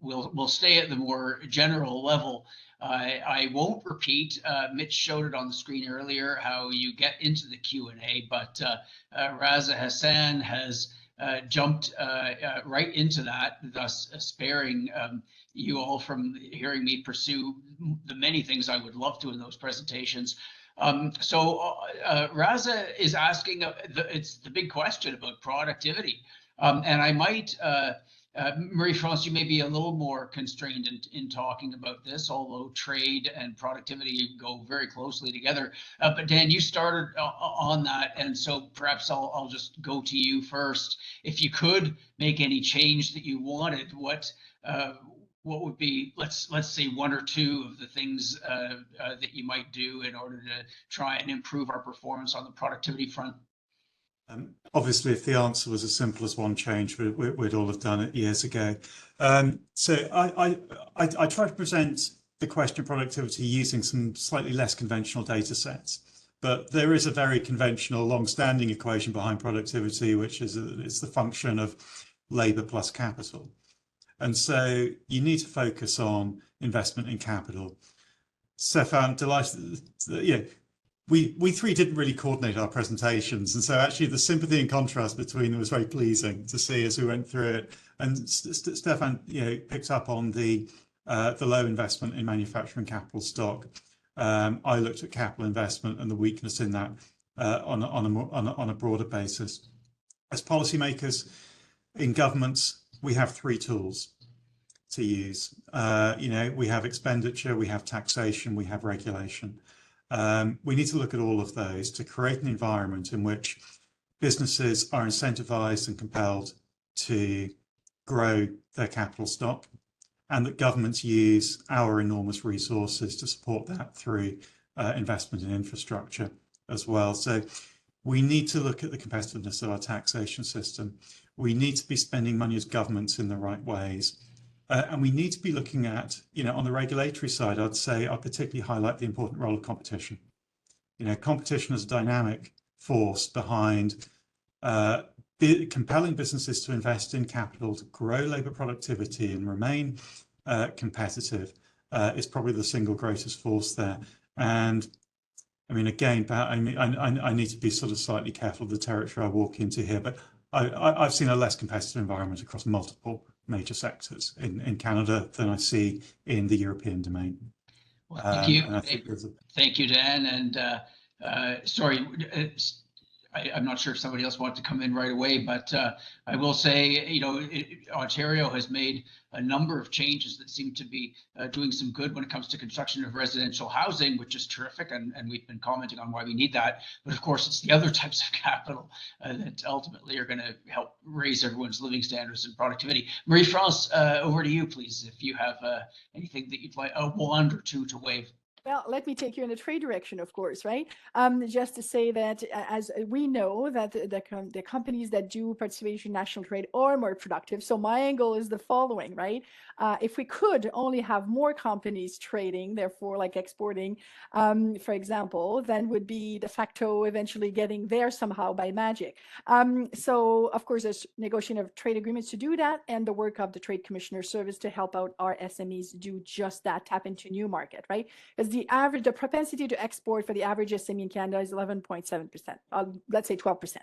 we'll stay at the more general level. I won't repeat. Mitch showed it on the screen earlier how you get into the Q&A, but Raza Hassan has jumped right into that, thus sparing you all from hearing me pursue the many things I would love to in those presentations. So Raza is asking, it's the big question about productivity. And I might, Marie-France, you may be a little more constrained in talking about this, although trade and productivity go very closely together. But Dan, you started on that, and so perhaps I'll just go to you first. If you could make any change that you wanted, what what would be, let's say, one or two of the things that you might do in order to try and improve our performance on the productivity front? Obviously, if the answer was as simple as one change, we'd all have done it years ago. So I try to present the question of productivity using some slightly less conventional data sets. But there is a very conventional, long-standing equation behind productivity, which is it's the function of labor plus capital. And so you need to focus on investment in capital. Stéfane, delighted, we three didn't really coordinate our presentations, and so actually the sympathy and contrast between them was very pleasing to see as we went through it. And Stéfane, picked up on the low investment in manufacturing capital stock. I looked at capital investment and the weakness in that on a broader basis. As policymakers in governments, we have three tools to use. We have expenditure, we have taxation, we have regulation. We need to look at all of those to create an environment in which businesses are incentivized and compelled to grow their capital stock, and that governments use our enormous resources to support that through investment in infrastructure as well. So we need to look at the competitiveness of our taxation system. We need to be spending money as governments in the right ways. And we need to be looking at, on the regulatory side, I'd say I particularly highlight the important role of competition. Competition is a dynamic force behind compelling businesses to invest in capital, to grow labour productivity and remain competitive is probably the single greatest force there. And I mean, again, I need to be sort of slightly careful of the territory I walk into here, but I've seen a less competitive environment across multiple major sectors in Canada than I see in the European domain. Well, thank you. And Thank you, Dan. And sorry, I'm not sure if somebody else wanted to come in right away, but I will say, Ontario has made a number of changes that seem to be doing some good when it comes to construction of residential housing, which is terrific, and we've been commenting on why we need that. But of course, it's the other types of capital that ultimately are going to help raise everyone's living standards and productivity. Marie-France, over to you, please, if you have anything that you'd like, a wand or two to wave. Well, let me take you in a trade direction, of course, right? Just to say that as we know that the companies that do participation national trade are more productive. So my angle is the following, right? If we could only have more companies trading, therefore like exporting, for example, then would be de facto eventually getting there somehow by magic. So of course, there's negotiation of trade agreements to do that, and the work of the Trade Commissioner Service to help out our SMEs do just that, tap into new market, right? Because the propensity to export for the average SME in Canada is 11.7%, let's say 12%,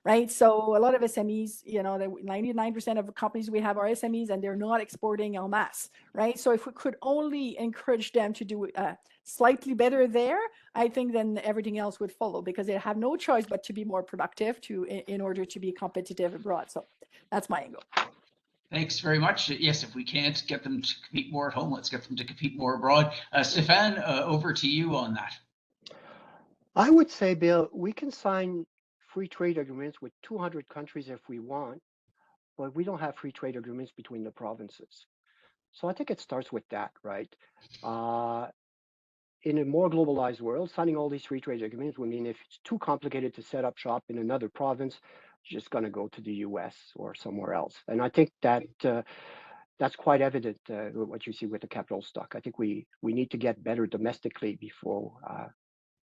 right? So a lot of SMEs, 99% of companies we have are SMEs, and they're not exporting en masse, right? So if we could only encourage them to do slightly better there, I think then everything else would follow, because they have no choice but to be more productive in order to be competitive abroad. So that's my angle. Thanks very much. Yes, if we can't get them to compete more at home, let's get them to compete more abroad. Stéfane, over to you on that. I would say, Bill, we can sign free trade agreements with 200 countries if we want, but we don't have free trade agreements between the provinces. So I think it starts with that, right? In a more globalized world, signing all these free trade agreements would mean if it's too complicated to set up shop in another province, you're just going to go to the US or somewhere else. And I think that that's quite evident what you see with the capital stock. I think we need to get better domestically before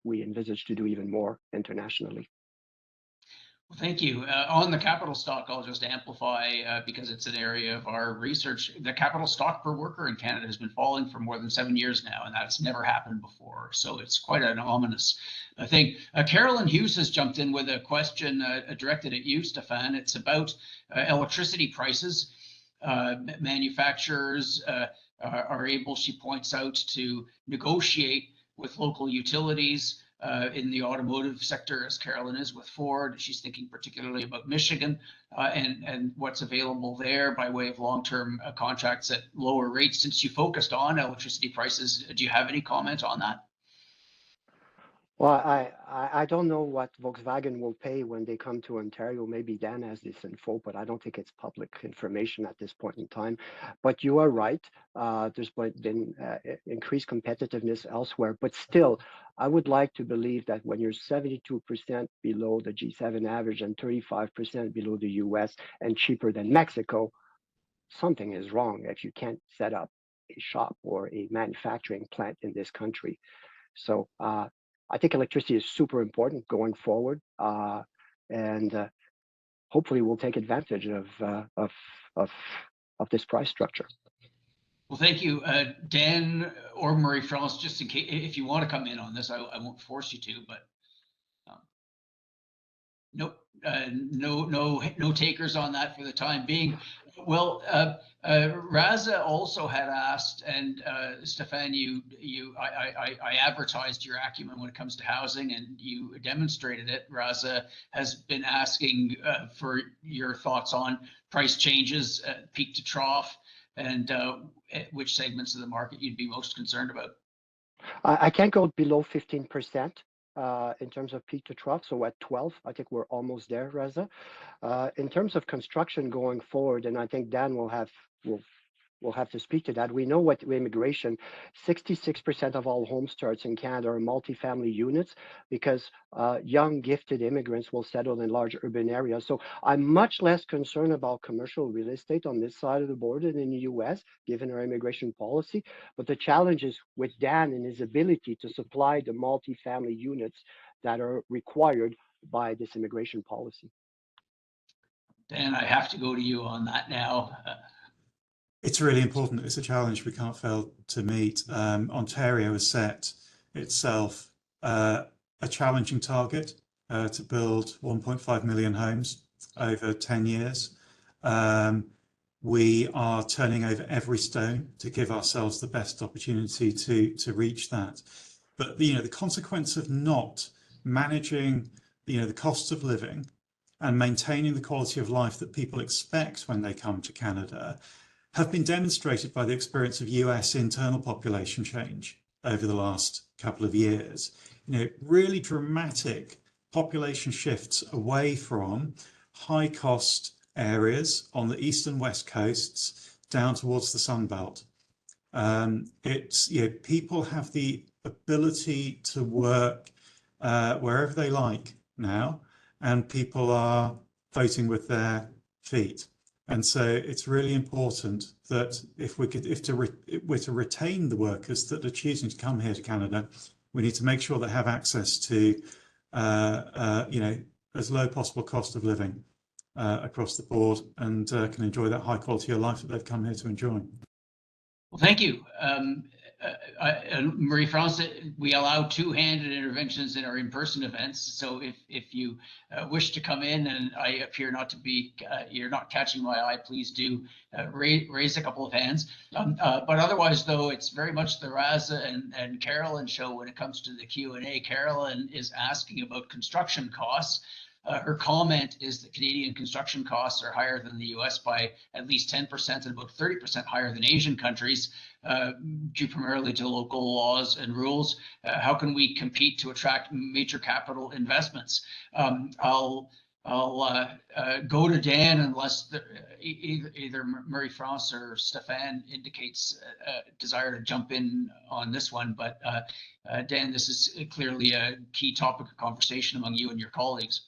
we envisage to do even more internationally. Well, thank you. On the capital stock, I'll just amplify because it's an area of our research. The capital stock per worker in Canada has been falling for more than 7 years now, and that's never happened before. So it's quite an ominous thing. Carolyn Hughes has jumped in with a question directed at you, Stéfane. It's about electricity prices. Manufacturers are able, she points out, to negotiate with local utilities in the automotive sector, as Carolyn is with Ford. She's thinking particularly about Michigan and what's available there by way of long-term contracts at lower rates. Since you focused on electricity prices, do you have any comment on that? Well, I don't know what Volkswagen will pay when they come to Ontario. Maybe Dan has this info, but I don't think it's public information at this point in time. But you are right. There's been increased competitiveness elsewhere. But still, I would like to believe that when you're 72% below the G7 average and 35% below the US and cheaper than Mexico, something is wrong if you can't set up a shop or a manufacturing plant in this country. So I think electricity is super important going forward, and hopefully we'll take advantage of of this price structure. Well, thank you, Dan or Marie-France. Just in case, if you want to come in on this, I won't force you to, but nope, no takers on that for the time being. Well, Raza also had asked, and Stéfane, I advertised your acumen when it comes to housing, and you demonstrated it. Raza has been asking for your thoughts on price changes, peak to trough, and which segments of the market you'd be most concerned about. I can't go below 15%. In terms of peak to trough, so at 12, I think we're almost there, Reza. In terms of construction going forward, and I think Dan will have to speak to that. We know what immigration, 66% of all home starts in Canada are multifamily units because young gifted immigrants will settle in large urban areas. So I'm much less concerned about commercial real estate on this side of the border than in the US, given our immigration policy. But the challenge is with Dan and his ability to supply the multifamily units that are required by this immigration policy. Dan, I have to go to you on that now. It's really important. It's a challenge we can't fail to meet. Ontario has set itself a challenging target to build 1.5 million homes over 10 years. We are turning over every stone to give ourselves the best opportunity to reach that. But the consequence of not managing the cost of living and maintaining the quality of life that people expect when they come to Canada have been demonstrated by the experience of US internal population change over the last couple of years. Really dramatic population shifts away from high cost areas on the east and west coasts down towards the Sun Belt. People have the ability to work wherever they like now, and people are voting with their feet. And so it's really important that if we're to retain the workers that are choosing to come here to Canada, we need to make sure they have access to as low possible cost of living across the board, and can enjoy that high quality of life that they've come here to enjoy. Well, thank you. Marie-France, we allow two-handed interventions in our in-person events. So if you wish to come in and I appear not to be, you're not catching my eye, please do raise a couple of hands. But otherwise, though, it's very much the Raza and Carolyn show when it comes to the Q&A. Carolyn is asking about construction costs. Her comment is that Canadian construction costs are higher than the US by at least 10% and about 30% higher than Asian countries, due primarily to local laws and rules. How can we compete to attract major capital investments? I'll go to Dan unless either Marie-France or Stéfane indicates a desire to jump in on this one. But Dan, this is clearly a key topic of conversation among you and your colleagues.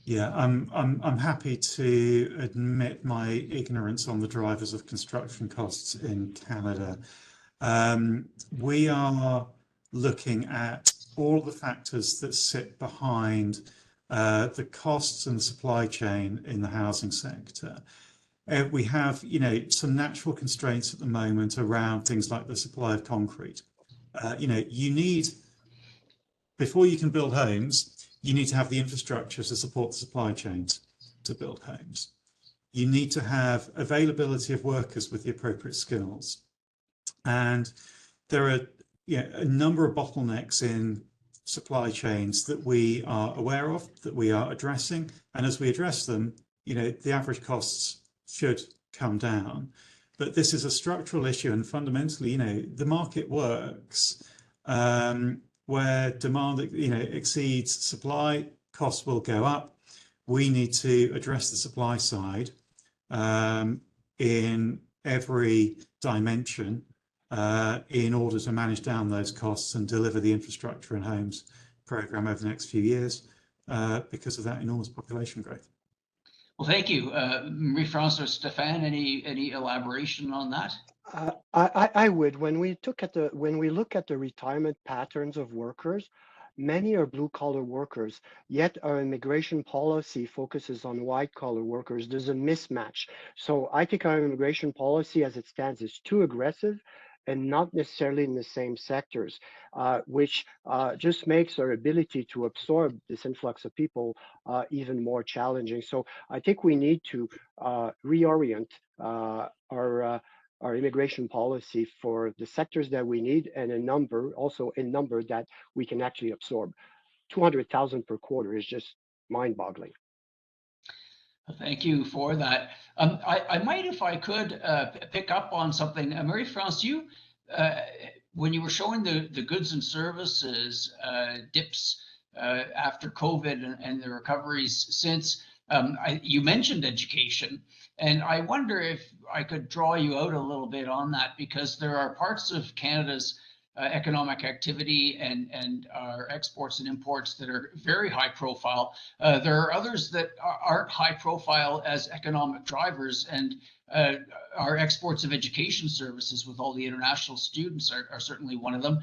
Yeah, I'm happy to admit my ignorance on the drivers of construction costs in Canada. We are looking at all the factors that sit behind the costs and the supply chain in the housing sector. We have, some natural constraints at the moment around things like the supply of concrete. You need, before you can build homes, you need to have the infrastructure to support the supply chains to build homes. You need to have availability of workers with the appropriate skills. And there are a number of bottlenecks in supply chains that we are aware of, that we are addressing. And as we address them, the average costs should come down. But this is a structural issue, and fundamentally, the market works where demand, exceeds supply, costs will go up. We need to address the supply side in every dimension in order to manage down those costs and deliver the infrastructure and homes program over the next few years because of that enormous population growth. Well, thank you. Marie-France or Stéfane, any elaboration on that? I would. When we look at the retirement patterns of workers, many are blue-collar workers, yet our immigration policy focuses on white-collar workers. There's a mismatch. So I think our immigration policy as it stands is too aggressive and not necessarily in the same sectors, which just makes our ability to absorb this influx of people even more challenging. So I think we need to reorient our immigration policy for the sectors that we need and a number that we can actually absorb. 200,000 per quarter is just mind-boggling. Thank you for that. I might, if I could, pick up on something. Marie-France, you, when you were showing the goods and services dips after COVID and the recoveries since, you mentioned education, and I wonder if I could draw you out a little bit on that, because there are parts of Canada's economic activity and our exports and imports that are very high profile. There are others that aren't high profile as economic drivers, and our exports of education services with all the international students are certainly one of them.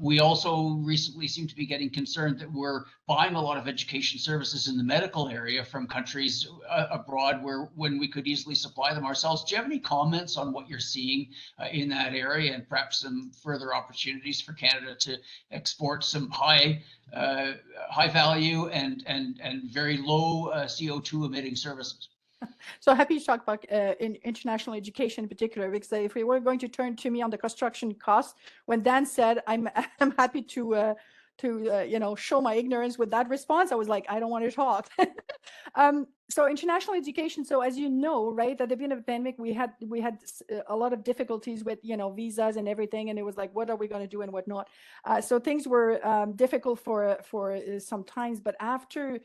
We also recently seem to be getting concerned that we're buying a lot of education services in the medical area from countries abroad when we could easily supply them ourselves. Do you have any comments on what you're seeing in that area, and perhaps some further opportunities for Canada to export some high value and very low CO2 emitting services? So happy to talk about in international education in particular, because if we were going to turn to me on the construction costs, when Dan said I'm happy to show my ignorance with that response, I was like, I don't want to talk. So international education. So as you know, right, at the beginning of the pandemic, we had a lot of difficulties with visas and everything, and it was like, what are we going to do and what not? So things were difficult for some times, but after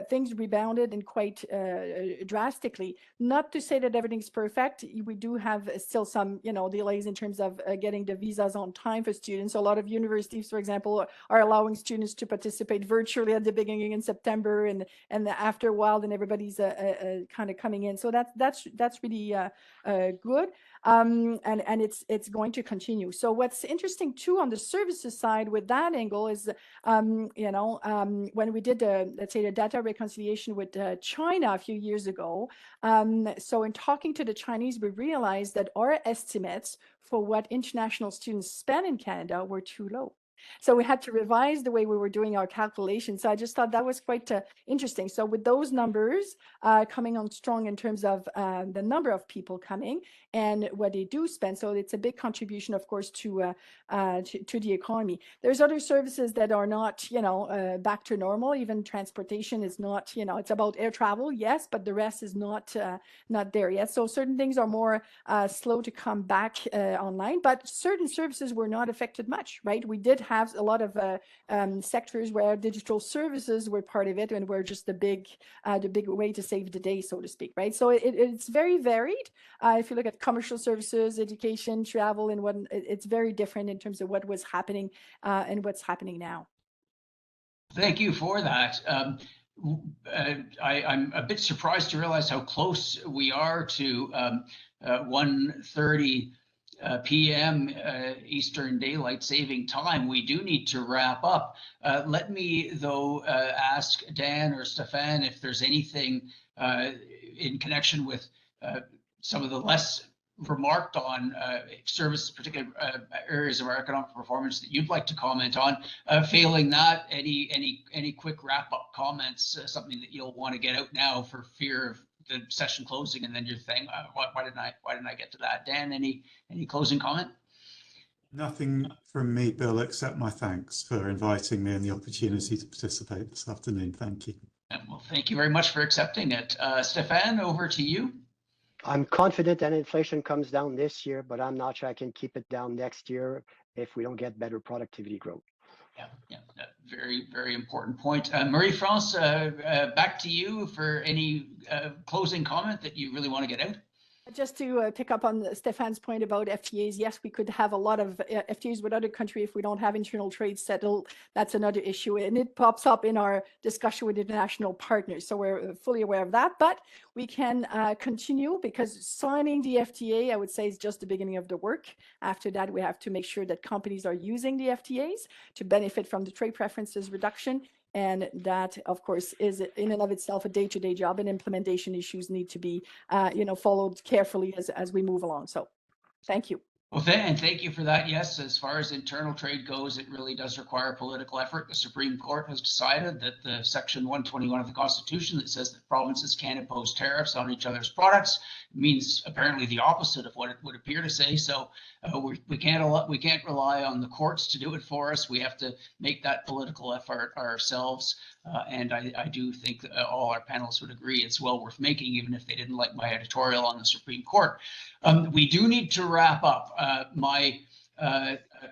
things rebounded and quite drastically. Not to say that everything's perfect. We do have still some delays in terms of getting the visas on time for students. A lot of universities, for example, are allowing students to participate virtually at the beginning in September, and after a while, then everybody's kind of coming in. So that's really good, and it's going to continue. So what's interesting too on the services side with that angle is, when we did let's say the data reconciliation with China a few years ago. So in talking to the Chinese, we realized that our estimates for what international students spend in Canada were too low. So we had to revise the way we were doing our calculations. So I just thought that was quite interesting. So with those numbers coming on strong in terms of the number of people coming and what they do spend, so it's a big contribution, of course, to the economy. There's other services that are not, back to normal. Even transportation is not, it's about air travel, yes, but the rest is not there yet. So certain things are more slow to come back online, but certain services were not affected much, right? We did have a lot of sectors where digital services were part of it and were just the big way to save the day, so to speak, right? So it's very varied. If you look at commercial services, education, travel, and what, it's very different in terms of what was happening and what's happening now. Thank you for that. I'm a bit surprised to realize how close we are to 1:30 p.m. Eastern Daylight Saving Time. We do need to wrap up. Let me, though, ask Dan or Stéfane if there's anything in connection with some of the less remarked on service, particular areas of our economic performance that you'd like to comment on. Failing that, any quick wrap-up comments, something that you'll want to get out now for fear of the session closing, and then you're saying, why didn't I get to that? Dan, any closing comment? Nothing from me, Bill, except my thanks for inviting me and the opportunity to participate this afternoon. Thank you. Well, thank you very much for accepting it. Stéfane, over to you. I'm confident that inflation comes down this year, but I'm not sure I can keep it down next year if we don't get better productivity growth. Yeah, very, very important point. Marie-France, back to you for any closing comment that you really want to get out. Just to pick up on Stéfane's point about FTAs, yes, we could have a lot of FTAs with other countries if we don't have internal trade settled. That's another issue, and it pops up in our discussion with international partners. So we're fully aware of that, but we can continue, because signing the FTA, I would say, is just the beginning of the work. After that, we have to make sure that companies are using the FTAs to benefit from the trade preferences reduction. And that, of course, is in and of itself a day-to-day job, and implementation issues need to be, followed carefully as we move along. So thank you. Well, thank you for that. Yes, as far as internal trade goes, it really does require political effort. The Supreme Court has decided that the Section 121 of the Constitution that says that provinces can impose tariffs on each other's products means apparently the opposite of what it would appear to say. So we can't rely on the courts to do it for us. We have to make that political effort ourselves. And I do think that all our panelists would agree it's well worth making, even if they didn't like my editorial on the Supreme Court. We do need to wrap up. My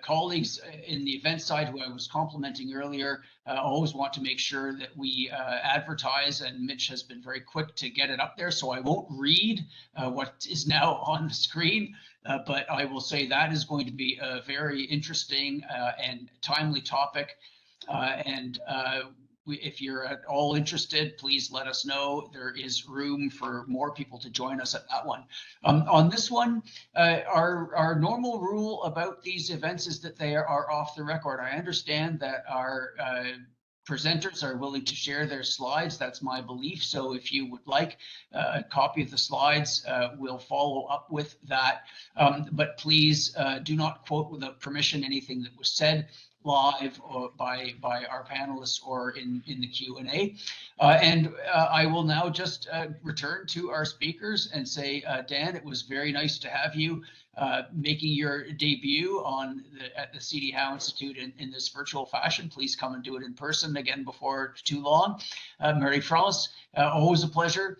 colleagues in the event side, who I was complimenting earlier, always want to make sure that we advertise, and Mitch has been very quick to get it up there. So I won't read what is now on the screen, but I will say that is going to be a very interesting and timely topic. If you're at all interested, please let us know. There is room for more people to join us at that one. On this one, our normal rule about these events is that they are off the record. I understand that our presenters are willing to share their slides. That's my belief. So if you would like a copy of the slides, we'll follow up with that. But please do not quote without permission anything that was said live or by our panelists or in the Q&A. I will now just return to our speakers and say, Dan, it was very nice to have you making your debut at the C.D. Howe Institute in this virtual fashion. Please come and do it in person again before too long. Marie-France, always a pleasure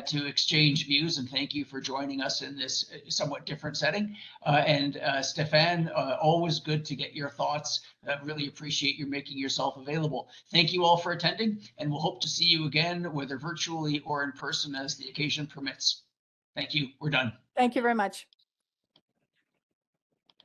to exchange views, and thank you for joining us in this somewhat different setting. And Stéfane, always good to get your thoughts. Really appreciate you making yourself available. Thank you all for attending, and we'll hope to see you again, whether virtually or in person as the occasion permits. Thank you. We're done. Thank you very much.